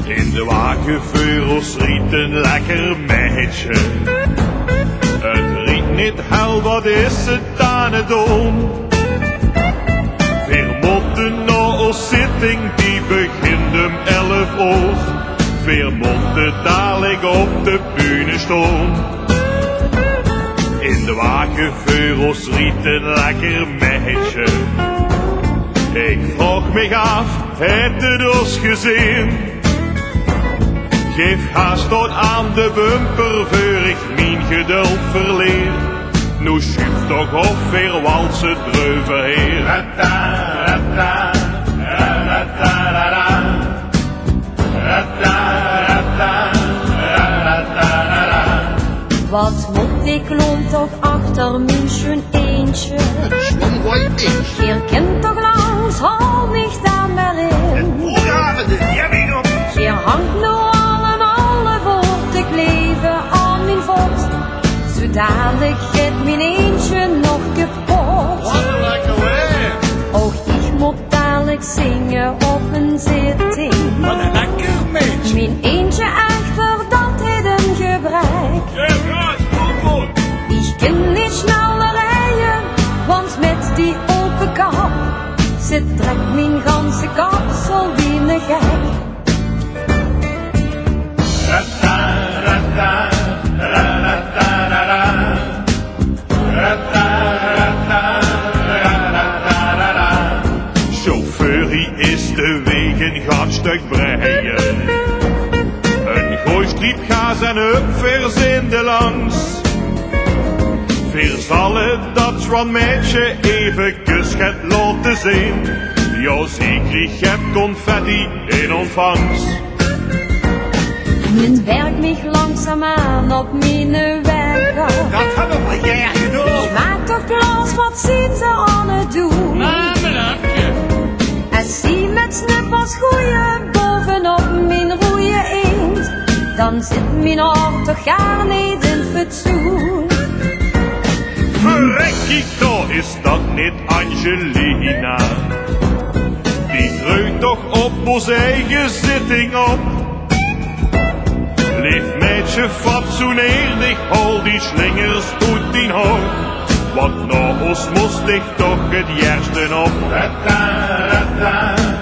In de wagenveurels riet een lekker meisje. Het riet niet hel, wat is het aan het doen? Veermonten na ons zitting, die begint om 11 uur. Veermonten dadelijk op de bühne staan. In de wagenveurels riet een lekker meisje. Ik vraag me af, heeft het ons gezien? Geef haast tot aan de bumper, voor ik mijn geduld verleer. Nu schuift toch op, weer wals het dreuven heer. Wat moet ik loon toch achter München eentje? Geen kind toch langs, hou mich da maar in. Geen hangt nu alle voor te kleven aan mijn voet. Zo dadelijk gaat mijn eentje nog kapot. Och, ik moet dadelijk zingen op een zitting. Mijn eentje achter, dat heeft een gebrek. Ik kan niet sneller rijden, want met die open kap zit trekt mijn ganse kapsel wie een gek. Chauffeur, die is de wegen gaat stuk breien. Een gooistriep gaas en up verzinde langs. Veer zal het dat zwan meisje even gaat laten zien. Ja, zeker, ik heb confetti in ontvangst. Men werkt mich langzaamaan op mijn weg. Dat hebben we jij gedaan. Ik maak toch plaats, wat zien ze aan het doen? En zie met snippers groeien bovenop mijn roeie eend. Dan zit mijn hart toch gar niet in fatsoen. Verrek ik toch, is dat niet Angelina? Die groeit toch op ons eigen zitting op. Lief meisje, fatsoeneerdig, hol die slingers goed in hoog. Want na ons mos ligt toch het juiste op. Da da da